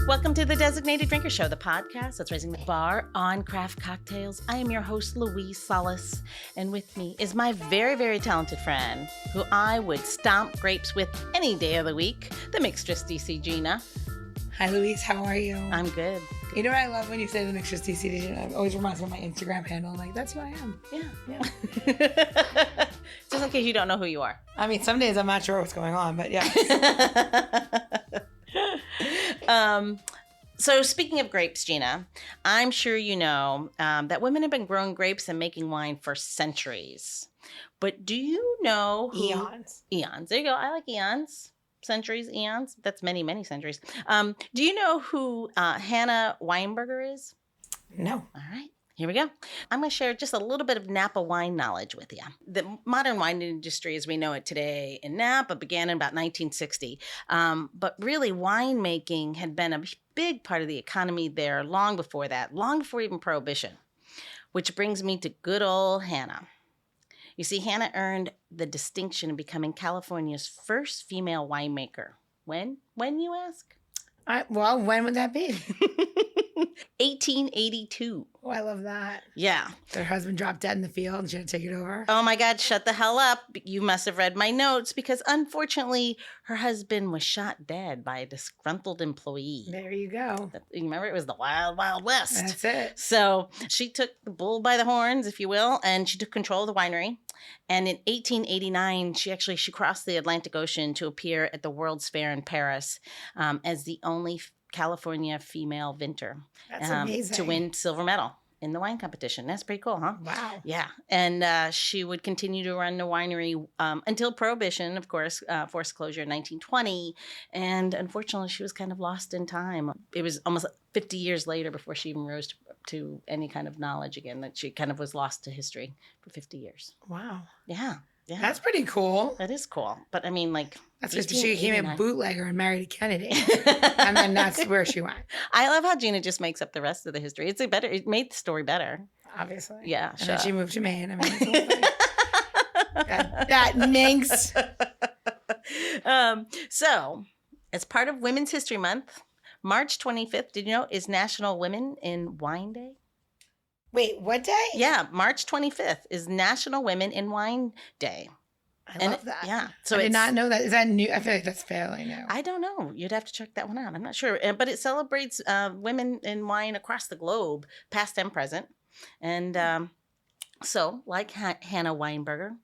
Welcome to the Designated Drinker Show, the podcast that's raising the bar on craft cocktails. I am your host, Louise Solis, and with me is my very, very talented friend, who I would stomp grapes with any day of the week, the Mixtress DC Gina. Hi, Louise. How are you? I'm good. You know what I love when you say the Mixtress DC Gina? It always reminds me of my Instagram handle. I'm like, that's who I am. Yeah. Just in case you don't know who you are. I mean, some days I'm not sure what's going on, but yeah. So speaking of grapes, Gina, I'm sure you know that women have been growing grapes and making wine for centuries. But do you know who... Eons. Eons. There you go. I like eons. Centuries, eons. That's many, many centuries. Do you know who Hannah Weinberger is? No. All right. Here we go. I'm going to share just a little bit of Napa wine knowledge with you. The modern wine industry as we know it today in Napa began in about 1960. But really, winemaking had been a big part of the economy there long before that, long before even Prohibition. Which brings me to good old Hannah. You see, Hannah earned the distinction of becoming California's first female winemaker. When you ask? Well, when would that be? 1882. Oh, I love that. Yeah. Her husband dropped dead in the field and she had to take it over. Oh my God, shut the hell up. You must have read my notes because unfortunately her husband was shot dead by a disgruntled employee. There you go. You remember, it was the wild, wild west. That's it. So she took the bull by the horns, if you will, and she took control of the winery. And in 1889, she crossed the Atlantic Ocean to appear at the World's Fair in Paris as the only California female vintner. That's amazing. To win silver medal in the wine competition. That's pretty cool, huh? Wow. Yeah. And she would continue to run the winery until Prohibition, of course, forced closure in 1920. And unfortunately, she was kind of lost in time. It was almost 50 years later before she even rose to any kind of knowledge again, that she kind of was lost to history for 50 years. Wow. Yeah. Yeah. That's pretty cool. That is cool. But I mean, like... That's because she became a bootlegger and married a Kennedy. And then that's where she went. I love how Gina just makes up the rest of the history. It made the story better. Obviously. Yeah, and sure. then she moved to Maine. I mean, it's a whole thing. that minx. So, as part of Women's History Month, March 25th, did you know, is National Women in Wine Day? Wait, what day? Yeah, March 25th is National Women in Wine Day. I love that. Yeah. So I did not know that. Is that new? I feel like that's fairly new. I don't know. You'd have to check that one out. I'm not sure. But it celebrates women in wine across the globe, past and present. And so, like Hannah Weinberger,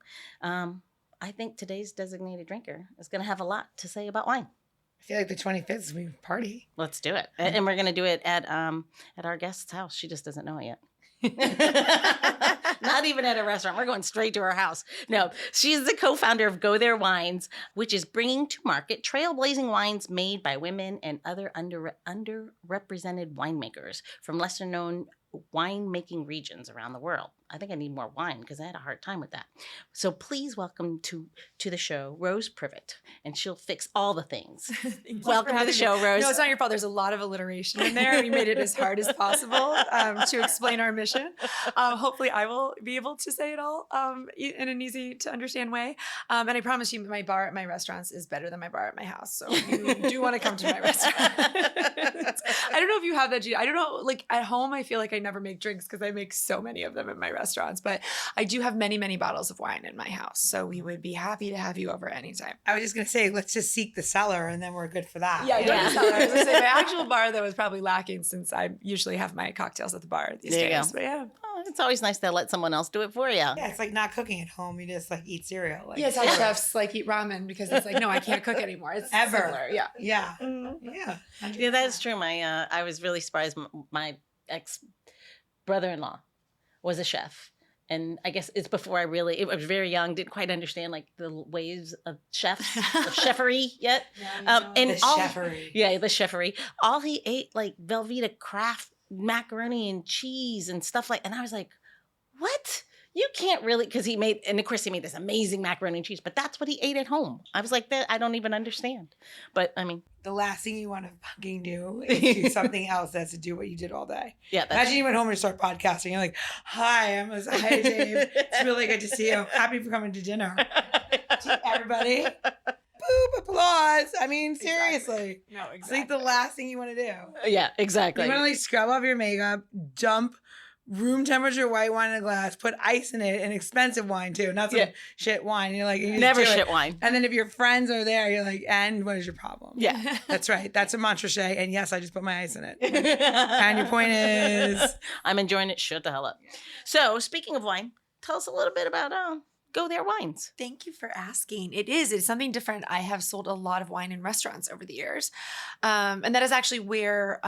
I think today's designated drinker is going to have a lot to say about wine. I feel like the 25th is we party. Let's do it. And we're going to do it at our guest's house. She just doesn't know it yet. Not even at a restaurant. We're going straight to her house. No, she's the co-founder of Go There Wines, which is bringing to market trailblazing wines made by women and other underrepresented winemakers from lesser-known winemaking regions around the world. I think I need more wine because I had a hard time with that. So please welcome to the show, Rose Previte, and she'll fix all the things. Welcome to the show, Rose. No, it's not your fault. There's a lot of alliteration in there. We made it as hard as possible to explain our mission. Hopefully I will be able to say it all in an easy to understand way. And I promise you my bar at my restaurants is better than my bar at my house. So you do want to come to my restaurant. I don't know if you have that, Gina. I don't know, like at home, I feel like I never make drinks because I make so many of them in my restaurants, but I do have many, many bottles of wine in my house. So we would be happy to have you over anytime. I was just going to say, let's just seek the cellar and then we're good for that. Yeah. I was going to say my actual bar though is probably lacking since I usually have my cocktails at the bar these there days. You go. But yeah. Oh, it's always nice to let someone else do it for you. Yeah, it's like not cooking at home. You just like eat cereal. Like, yeah, it's how chefs like eat ramen because it's like, no, I can't cook anymore. It's ever. Similar. Yeah. Yeah. Mm-hmm. Yeah. 100%. Yeah, that's true. I was really surprised. My ex-brother-in-law was a chef. And I guess it's before I was very young, didn't quite understand like the ways of chefs, of chefery yet. Yeah, and the chefery. Yeah, the chefery. All he ate like Velveeta Kraft macaroni and cheese and stuff like, and I was like, what? You can't really, because he made this amazing macaroni and cheese, but that's what he ate at home. I was like, that I don't even understand. But I mean, the last thing you want to fucking do is do something else that's to do what you did all day. Yeah. Imagine you went home and start podcasting. You're like, hi, hi, Dave. It's really good to see you. Happy for coming to dinner. Everybody. applause. I mean, seriously. No, It's like the last thing you want to do. Yeah, exactly. You want to like scrub off your makeup, dump room temperature white wine in a glass, put ice in it, and expensive wine too, not some shit wine. You're like, you just Never do it. shit wine. And then if your friends are there, you're like, and what is your problem? Yeah. That's right. That's a mantra. And yes, I just put my ice in it. And your point is, I'm enjoying it. Shut the hell up. So speaking of wine, tell us a little bit about Go There Wines. Thank you for asking. It's something different. I have sold a lot of wine in restaurants over the years. And that is actually where,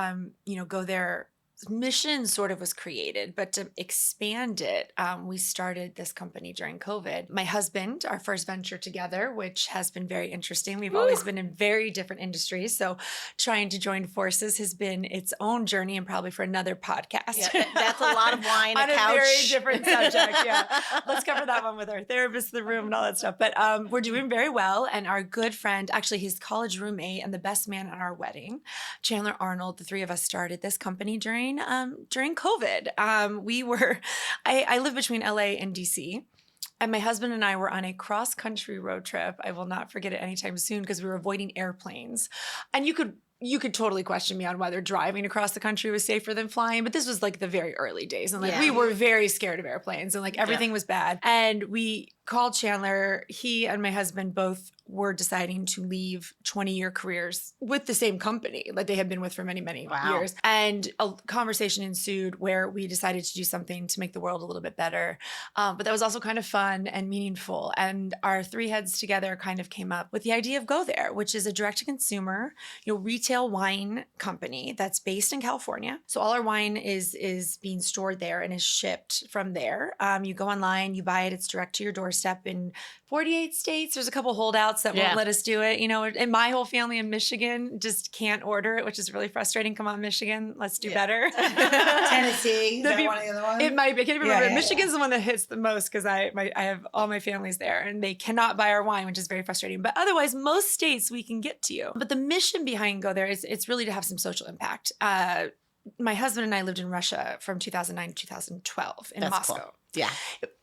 Go There mission sort of was created, but to expand it, we started this company during COVID. My husband, our first venture together, which has been very interesting. We've always been in very different industries. So trying to join forces has been its own journey and probably for another podcast. Yeah, that's a lot of wine, on a couch. A very different subject. Yeah. Let's cover that one with our therapist in the room and all that stuff. But we're doing very well. And our good friend, actually his college roommate and the best man at our wedding, Chandler Arnold, the three of us started this company during COVID. I live between LA and DC. And my husband and I were on a cross-country road trip. I will not forget it anytime soon because we were avoiding airplanes. And you could totally question me on whether driving across the country was safer than flying, but this was like the very early days. And we were very scared of airplanes and like everything was bad. And we called Chandler. He and my husband both were deciding to leave 20-year careers with the same company that they had been with for many, many years. And a conversation ensued where we decided to do something to make the world a little bit better. But that was also kind of fun and meaningful. And our three heads together kind of came up with the idea of Go There, which is a direct-to-consumer, retail wine company that's based in California. So all our wine is being stored there and is shipped from there. You go online, you buy it, it's direct to your doorstep in 48 states. There's a couple holdouts that won't let us do it. And my whole family in Michigan just can't order it, which is really frustrating. Come on, Michigan, let's do better. Tennessee, is that one of the other ones? It might be. I can't remember. Michigan's the one that hits the most because I have all my family's there and they cannot buy our wine, which is very frustrating. But otherwise, most states we can get to you. But the mission behind Go There is it's really to have some social impact. My husband and I lived in Russia from 2009 to 2012 in Moscow. Cool. Yeah.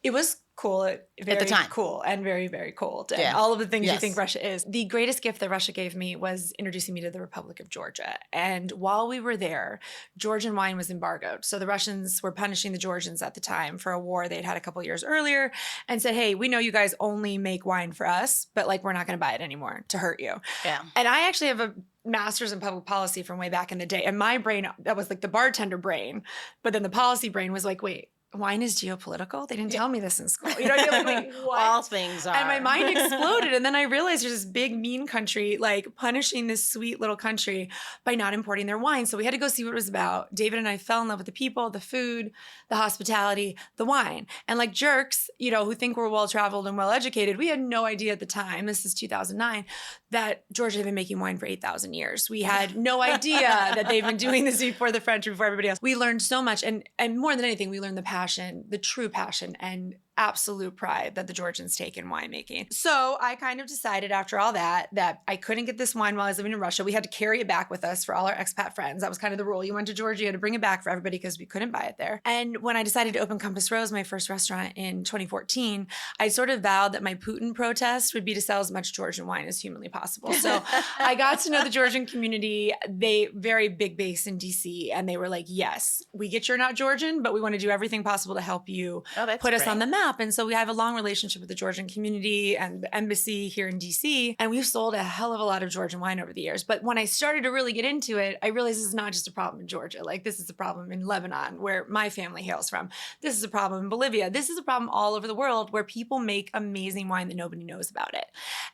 It was cool at the time. Cool and very, very cold. And all of the things you think Russia is. The greatest gift that Russia gave me was introducing me to the Republic of Georgia. And while we were there, Georgian wine was embargoed. So the Russians were punishing the Georgians at the time for a war they'd had a couple years earlier and said, hey, we know you guys only make wine for us, but like we're not going to buy it anymore to hurt you. Yeah. And I actually have a master's in public policy from way back in the day. And my brain, that was like the bartender brain. But then the policy brain was like, wait, wine is geopolitical? They didn't tell me this in school. You're like, wait, what? All things are. And my mind exploded. And then I realized there's this big, mean country, like punishing this sweet little country by not importing their wine. So we had to go see what it was about. David and I fell in love with the people, the food, the hospitality, the wine. And like jerks, who think we're well-traveled and well-educated, we had no idea at the time, this is 2009, that Georgia had been making wine for 8,000 years. We had no idea that they've been doing this before the French, before everybody else. We learned so much. And more than anything, we learned the true passion and absolute pride that the Georgians take in winemaking. So I kind of decided after all that I couldn't get this wine while I was living in Russia. We had to carry it back with us for all our expat friends. That was kind of the rule. You went to Georgia, you had to bring it back for everybody because we couldn't buy it there. And when I decided to open Compass Rose, my first restaurant in 2014, I sort of vowed that my Putin protest would be to sell as much Georgian wine as humanly possible. So I got to know the Georgian community. They very big base in DC, and they were like, yes, we get you're not Georgian, but we want to do everything possible to help you put us on the map. And so we have a long relationship with the Georgian community and the embassy here in DC. And we've sold a hell of a lot of Georgian wine over the years. But when I started to really get into it, I realized this is not just a problem in Georgia. Like this is a problem in Lebanon, where my family hails from. This is a problem in Bolivia. This is a problem all over the world where people make amazing wine that nobody knows about it.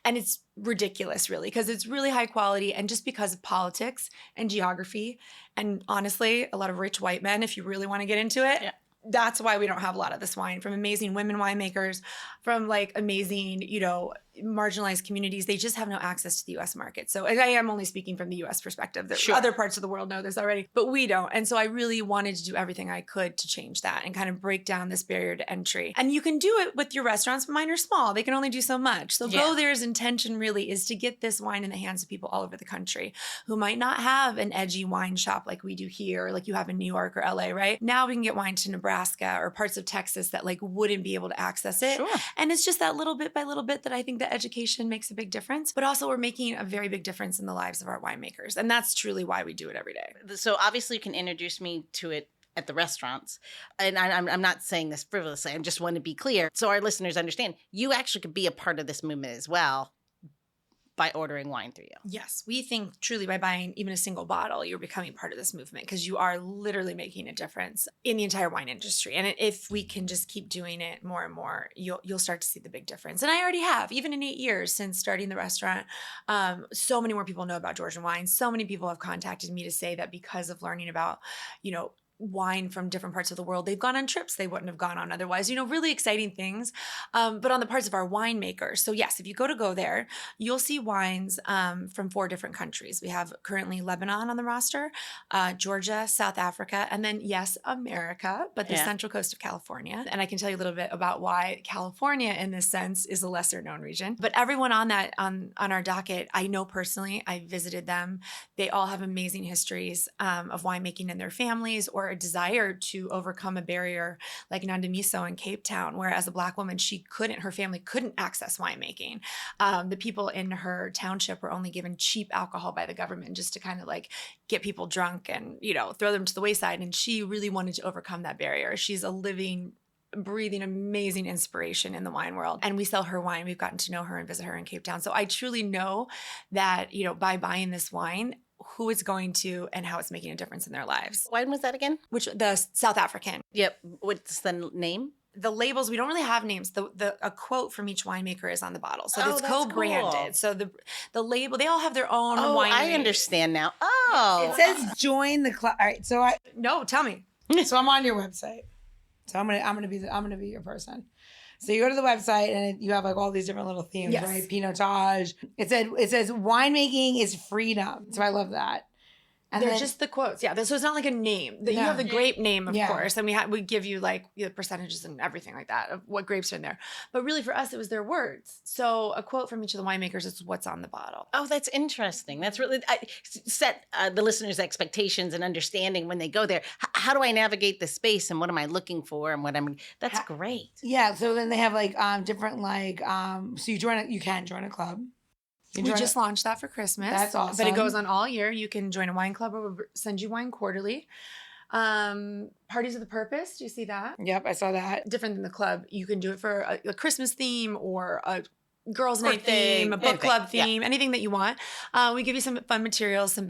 And it's ridiculous, really, because it's really high quality. And just because of politics and geography, and honestly, a lot of rich white men, if you really want to get into it, that's why we don't have a lot of this wine from amazing women winemakers, from like amazing, marginalized communities. They just have no access to the U.S. market. So I am only speaking from the U.S. perspective. Other parts of the world know this already, but we don't. And so I really wanted to do everything I could to change that and kind of break down this barrier to entry. And you can do it with your restaurants, but mine are small. They can only do so much. So Go There's intention really is to get this wine in the hands of people all over the country who might not have an edgy wine shop like we do here, or like you have in New York or LA, right? Now we can get wine to Nebraska or parts of Texas that like wouldn't be able to access it. Sure. And it's just that little bit by little bit that I think that that education makes a big difference, but also we're making a very big difference in the lives of our winemakers. And that's truly why we do it every day. So obviously you can introduce me to it at the restaurants. And I'm not saying this frivolously. I just want to be clear so our listeners understand you actually could be a part of this movement as well by ordering wine through you. Yes, we think truly by buying even a single bottle, you're becoming part of this movement because you are literally making a difference in the entire wine industry. And if we can just keep doing it more and more, you'll start to see the big difference. And I already have, even in 8 years since starting the restaurant, so many more people know about Georgian wine. So many people have contacted me to say that because of learning about, wine from different parts of the world, they've gone on trips they wouldn't have gone on otherwise, really exciting things. But on the parts of our winemakers. So yes, if you go there, you'll see wines from 4 different countries. We have currently Lebanon on the roster, Georgia, South Africa, and then yes, America, but the central coast of California. And I can tell you a little bit about why California in this sense is a lesser known region. But everyone on our docket, I know personally, I visited them. They all have amazing histories of winemaking in their families or a desire to overcome a barrier like Nanda Miso in Cape Town, where as a Black woman, her family couldn't access winemaking. The people in her township were only given cheap alcohol by the government just to kind of like get people drunk and, throw them to the wayside. And she really wanted to overcome that barrier. She's a living, breathing, amazing inspiration in the wine world. And we sell her wine. We've gotten to know her and visit her in Cape Town. So I truly know that, by buying this wine, who it's going to and how it's making a difference in their lives. When was that again? The South African. Yep. What's the name? The labels, we don't really have names. A quote from each winemaker is on the bottle. So it's co-branded. Cool. So the label, they all have their own wine. I understand now. Oh. It says join the club. All right. So No, tell me. So I'm on your website. So I'm gonna be your person. So you go to the website and you have like all these different little themes, Yes. right? Pinotage. It says winemaking is freedom. So I love that. And They're then, just the quotes. Yeah. So it's not like a name. You No. have the grape name, of Yeah. course. And we give you like the percentages and everything like that of what grapes are in there. But really for us, it was their words. So a quote from each of the winemakers is what's on the bottle. Oh, that's interesting. That's really set the listeners' expectations and understanding when they go there. How do I navigate the space and what am I looking for and that's great. yeah. So then they have like different like so you can join a club. We just launched that for Christmas. That's awesome. But it goes on all year. You can join a wine club or we'll send you wine quarterly. Parties of the Purpose. Do you see that? Yep, I saw that. Different than the club. You can do it for a Christmas theme or a girls' night Birthday, theme, a book anything. club theme, anything that you want. We give you some fun materials, some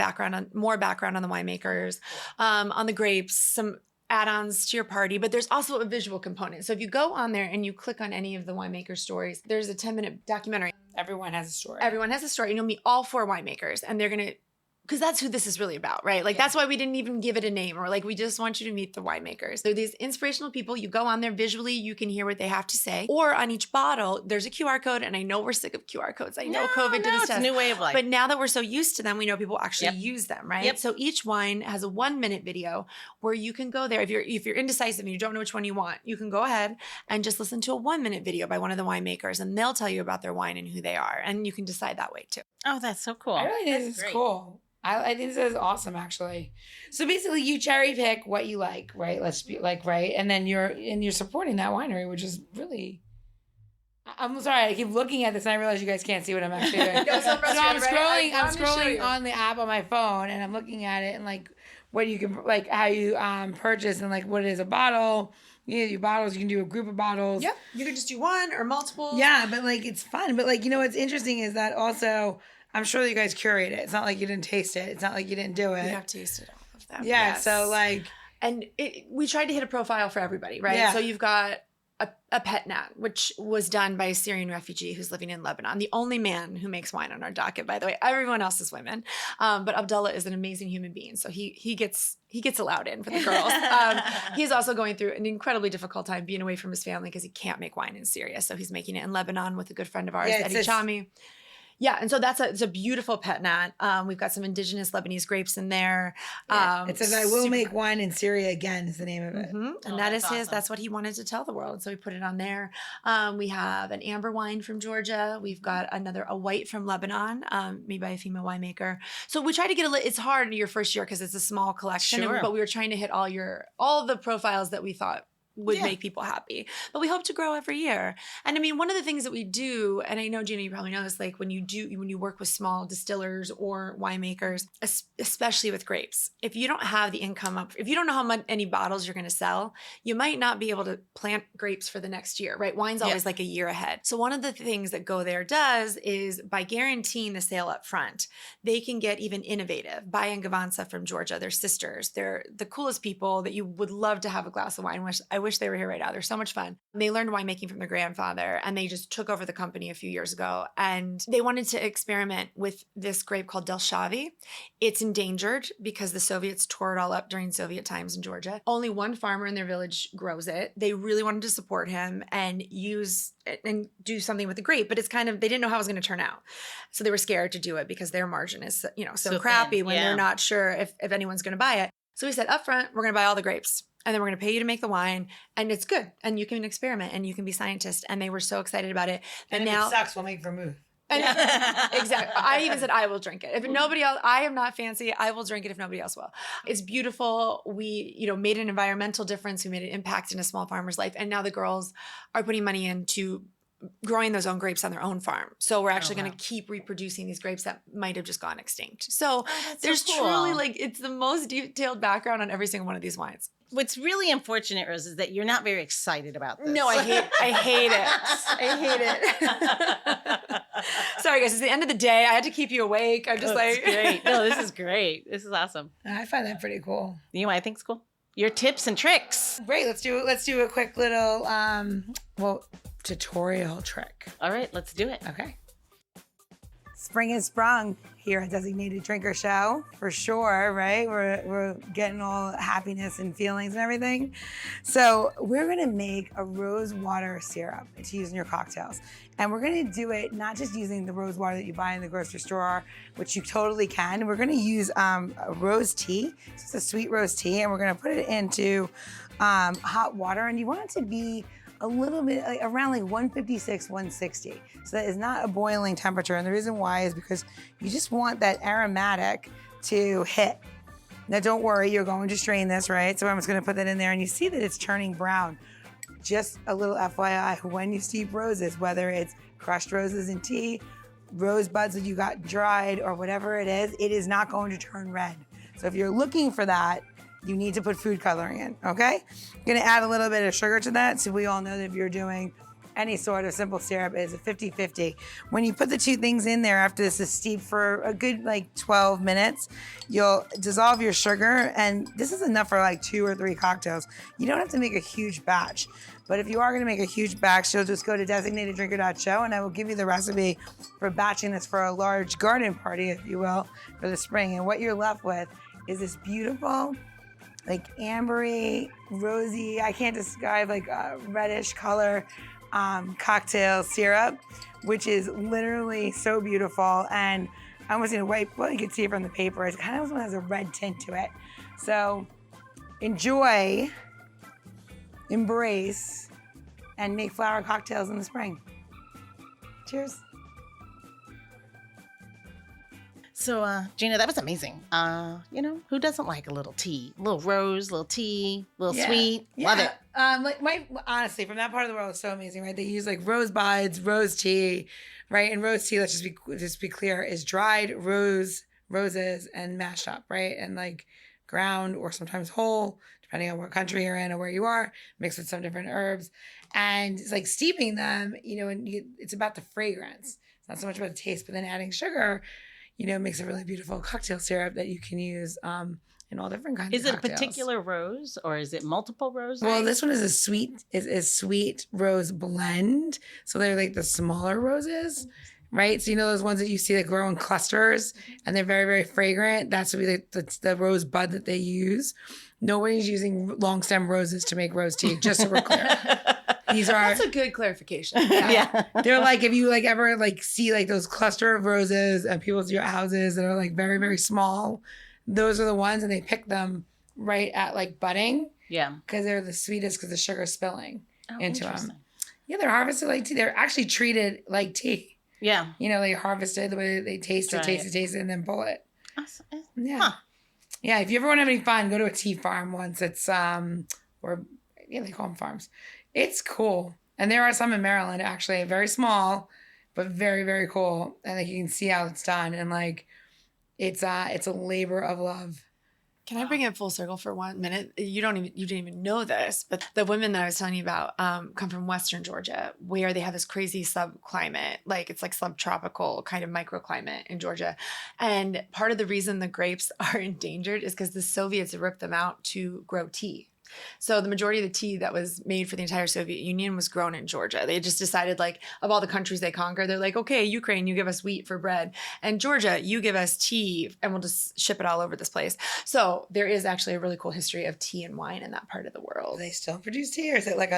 more background on the winemakers, on the grapes, some add-ons to your party, but there's also a visual component. So if you go on there and you click on any of the winemaker stories, there's a 10-minute documentary. Everyone has a story. Everyone has a story, and you'll meet all 4 winemakers, and they're gonna, because that's who this is really about, right? Like that's why we didn't even give it a name, or like we just want you to meet the winemakers. They're these inspirational people. You go on there visually, you can hear what they have to say. Or on each bottle, there's a QR code, and I know we're sick of QR codes. I know COVID did us it's a new way of life. but now that we're so used to them, we know people actually use them, right? Yep. So each wine has a 1-minute video where you can go there. If you're indecisive and you don't know which one you want, you can go ahead and just listen to a 1-minute video by one of the winemakers, and they'll tell you about their wine and who they are. And you can decide that way too. Oh, that's so cool. I really think That's this is great. cool. I think this is awesome, actually. So basically, you cherry pick what you like, right? Let's be like, right, and then you're supporting that winery, which is really. I'm sorry, I keep looking at this and I realize you guys can't see what I'm actually doing. It was so So I'm frustrating, right? scrolling. I I'm wanted to show scrolling you. on the app on my phone, and I'm looking at it and like what you can like how you purchase and like what it is a bottle. You can do bottles. You can do a group of bottles. Yep. You can just do one or multiple. Yeah, but like it's fun. But like what's interesting is that also I'm sure that you guys curate it. It's not like you didn't taste it. It's not like you didn't do it. You have tasted all of them. Yeah. Yes. So like. And we tried to hit a profile for everybody, right? Yeah. So you've got a pet nat, which was done by a Syrian refugee who's living in Lebanon. The only man who makes wine on our docket, by the way. Everyone else is women. But Abdullah is an amazing human being. So he gets allowed in for the girls. He's also going through an incredibly difficult time being away from his family because he can't make wine in Syria. So he's making it in Lebanon with a good friend of ours, Yeah, it Eddie says- Chami. Yeah, and so it's a beautiful pet nat. We've got some indigenous Lebanese grapes in there. It says, "I will super make wine in Syria again." Is the name of it. And Oh, that is that's awesome. that's what he wanted to tell the world. So we put it on there. We have an amber wine from Georgia. We've got a white from Lebanon, made by a female winemaker. So we try to get it's hard in your first year because it's a small collection, Sure. but we were trying to hit all the profiles that we thought would make people happy. But we hope to grow every year. And I mean, one of the things that we do, and I know, Gina, you probably know this, like when you work with small distillers or winemakers, especially with grapes, if you don't have the income up, if you don't know how many bottles you're going to sell, you might not be able to plant grapes for the next year, right? Wine's always like a year ahead. So one of the things that Go There does is by guaranteeing the sale up front, they can get even innovative. Bai and Gavansa from Georgia, they're sisters. They're the coolest people that you would love to have a glass of wine. I wish they were here right now. They're so much fun. They learned winemaking from their grandfather and they just took over the company a few years ago. And they wanted to experiment with this grape called Delshavi. It's endangered because the Soviets tore it all up during Soviet times in Georgia. Only one farmer in their village grows it. They really wanted to support him and use it and do something with the grape, but it's kind of, they didn't know how it was going to turn out. So they were scared to do it because their margin is, so crappy when they're not sure if anyone's going to buy it. So we said, up front, we're going to buy all the grapes. And then we're going to pay you to make the wine, and it's good. And you can experiment, and you can be scientists. And they were so excited about it. And if now, it sucks, we'll make vermouth. And exactly. I even said, I will drink it. If nobody else, I am not fancy. I will drink it if nobody else will. It's beautiful. We, made an environmental difference. We made an impact in a small farmer's life. And now the girls are putting money into growing those own grapes on their own farm. So we're actually going to keep reproducing these grapes that might have just gone extinct. So there's truly it's the most detailed background on every single one of these wines. What's really unfortunate, Rose, is that you're not very excited about this. No, I hate it. I hate it. Sorry, guys. It's the end of the day. I had to keep you awake. I'm just It's great. No, this is great. This is awesome. I find that pretty cool. You know what I think's cool? Your tips and tricks. Great. Let's do a quick little tutorial trick. All right, let's do it. Okay. Spring has sprung here at Designated Drinker Show, for sure, right? We're getting all happiness and feelings and everything. So we're gonna make a rose water syrup to use in your cocktails. And we're gonna do it not just using the rose water that you buy in the grocery store, which you totally can. We're gonna use a rose tea. So it's a sweet rose tea, and we're gonna put it into hot water. And you want it to be a little bit around 156, 160. So that is not a boiling temperature. And the reason why is because you just want that aromatic to hit. Now don't worry, you're going to strain this, right? So I'm just gonna put that in there and you see that it's turning brown. Just a little FYI, when you steep roses, whether it's crushed roses in tea, rose buds that you got dried or whatever it is not going to turn red. So if you're looking for that, you need to put food coloring in, okay? You're gonna add a little bit of sugar to that, so we all know that if you're doing any sort of simple syrup, it's a 50-50. When you put the two things in there after this is steeped for a good 12 minutes, you'll dissolve your sugar, and this is enough for 2 or 3 cocktails. You don't have to make a huge batch, but if you are gonna make a huge batch, you'll just go to designateddrinker.show and I will give you the recipe for batching this for a large garden party, if you will, for the spring. And what you're left with is this beautiful, ambery, rosy, I can't describe, reddish color cocktail syrup, which is literally so beautiful. And I almost need to wipe, well, you can see it from the paper. It kind of has a red tint to it. So enjoy, embrace, and make flower cocktails in the spring. Cheers. So, Gina, that was amazing. Who doesn't like a little tea? A little rose, a little tea, a little sweet. Love it. Honestly, from that part of the world, it's so amazing, right? They use rose buds, rose tea, right? And rose tea, let's just be clear, is dried roses and mashed up, right? And ground or sometimes whole, depending on what country you're in or where you are, mixed with some different herbs. And it's steeping them, it's about the fragrance. It's not so much about the taste, but then adding sugar, makes a really beautiful cocktail syrup that you can use in all different kinds of cocktails. Is it a particular rose or is it multiple roses? Well, this one is a sweet rose blend. So they're the smaller roses, right? So those ones that you see that grow in clusters and they're very, very fragrant. That's would be the rose bud that they use. Nobody's using long stem roses to make rose tea, just so we're clear. That's a good clarification. Yeah. They're if you ever see those cluster of roses at people's houses that are very, very small, those are the ones, and they pick them right at budding. Yeah. Because they're the sweetest because the sugar's spilling into them. Interesting. Yeah, they're harvested like tea. They're actually treated like tea. Yeah. They harvest it the way they taste it, and then pull it. Yeah. Huh. Yeah, if you ever want to have any fun, go to a tea farm once. It's or Yeah, they call them farms. It's cool. And there are some in Maryland, actually, very small, but very, very cool. And like you can see how it's done. And like it's a labor of love. Can I bring it full circle for 1 minute? You didn't even know this, but the women that I was telling you about come from Western Georgia, where they have this crazy subclimate, like it's like subtropical kind of microclimate in Georgia. And part of the reason the grapes are endangered is because the Soviets ripped them out to grow tea. So the majority of the tea that was made for the entire Soviet Union was grown in Georgia. They just decided, like, of all the countries they conquered, they're like, okay, Ukraine, you give us wheat for bread. And Georgia, you give us tea, and we'll just ship it all over this place. So there is actually a really cool history of tea and wine in that part of the world. Do they still produce tea, or is it like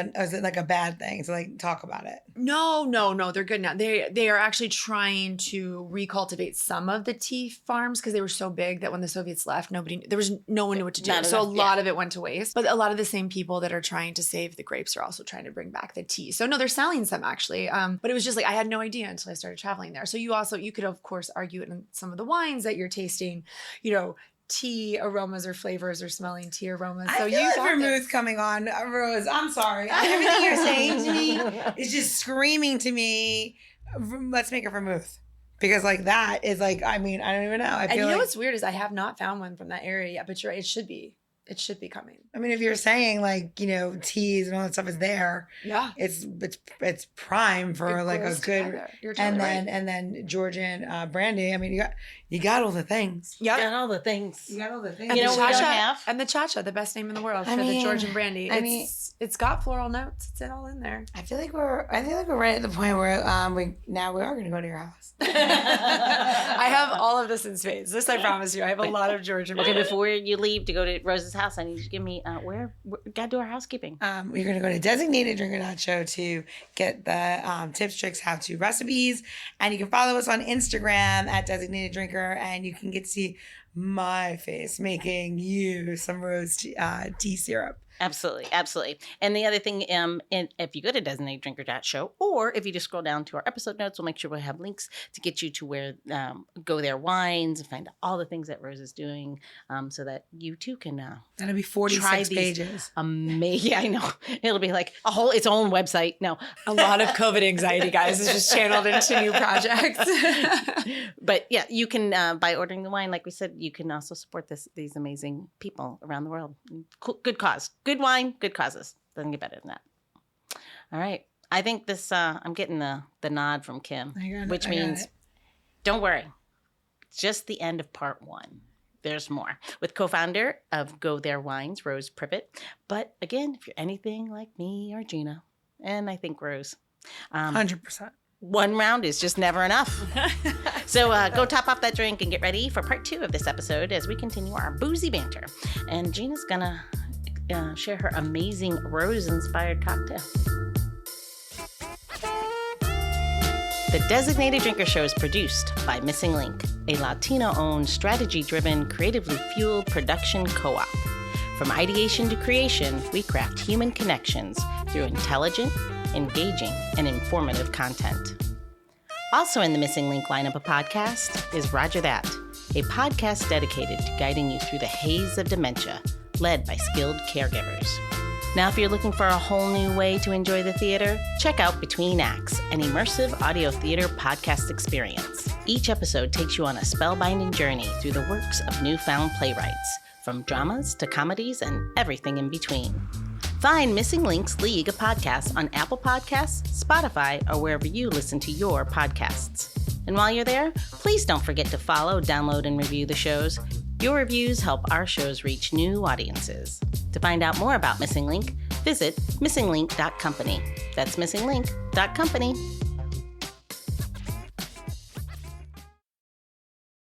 a bad thing? So like talk about it. No, they're good now. They are actually trying to recultivate some of the tea farms because they were so big that when the Soviets left, there was no one knew what to do. So a lot of it went to waste. But a lot of the same people that are trying to save the grapes are also trying to bring back the tea. So no, they're selling some actually. But it was just like I had no idea until I started traveling there. So you could of course argue in some of the wines that you're tasting, tea aromas or flavors or smelling tea aromas. So I feel like vermouth coming on, Rose. I'm sorry. Everything you're saying to me is just screaming to me. Let's make a vermouth. Because like that is like, I mean, I don't even know. I feel and what's weird is I have not found one from that area yet, but you're right, it should be. It should be coming. I mean, if you're saying like, teas and all that stuff is there, yeah, it's prime for like a good, and then Georgian brandy. I mean, you got all the things. You got all the things. You got all the things. And we don't have. And the cha-cha, the best name in the world for the Georgian brandy. It's got floral notes. It's all in there. I feel like we're right at the point where we are going to go to your house. I have all of this in spades. This I promise you. I have a lot of Georgian. Okay, before you leave to go to Rose's house, I need you to give me where gotta do our housekeeping. We're going to go to designateddrinker.show to get the tips, tricks, how-to recipes. And you can follow us on Instagram at designated drinker, and you can get to see my face making you some rose tea syrup. Absolutely. And the other thing, if you go to designateddrinker.show, or if you just scroll down to our episode notes, we'll make sure we'll have links to get you to where Go There Wines and find out all the things that Rose is doing, so that you too can that'll be 46 pages. Amazing. Yeah, I know. It'll be like its own website. No, a lot of COVID anxiety, guys, is just channeled into new projects. But yeah, you can by ordering the wine, like we said, you can also support these amazing people around the world. Cool, good cause. Good wine, good causes. Doesn't get better than that. All right. I think this, I'm getting the nod from Kim, which means don't worry. It's just the end of part 1. There's more. With co-founder of Go There Wines, Rose Previte. But again, if you're anything like me or Gina, and I think Rose. 100%. One round is just never enough. So go top off that drink and get ready for part 2 of this episode as we continue our boozy banter. And Gina's going to share her amazing rose-inspired cocktail. The Designated Drinker Show is produced by Missing Link, a Latino-owned, strategy-driven, creatively fueled production co-op. From ideation to creation, we craft human connections through intelligent, engaging, and informative content. Also in the Missing Link lineup of podcasts is Roger That, a podcast dedicated to guiding you through the haze of dementia, led by skilled caregivers. Now, if you're looking for a whole new way to enjoy the theater, check out Between Acts, an immersive audio theater podcast experience. Each episode takes you on a spellbinding journey through the works of newfound playwrights, from dramas to comedies and everything in between. Find Missing Link's League of Podcasts on Apple Podcasts, Spotify, or wherever you listen to your podcasts. And while you're there, please don't forget to follow, download, and review the shows. Your reviews help our shows reach new audiences. To find out more about Missing Link, visit missinglink.company. That's missinglink.company.